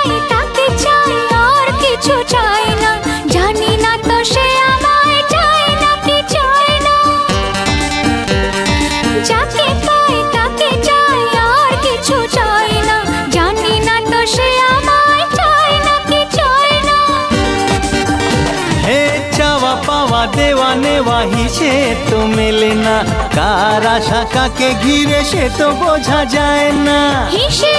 পাই তাকে চাই, আর কিছু চাই না। জানি না তো সে আমায় চায় নাকি চায় না। যাকে পাই তাকে চাই, আর কিছু চাই না। জানি না তো সে আমায় চায় নাকি চায় না। হে চাওয়া পাওয়া দেওয়া নেওয়া হিসেব তো মেলে না, কার আশা কাকে ঘিরে সে তো বোঝা যায় না। হিসেব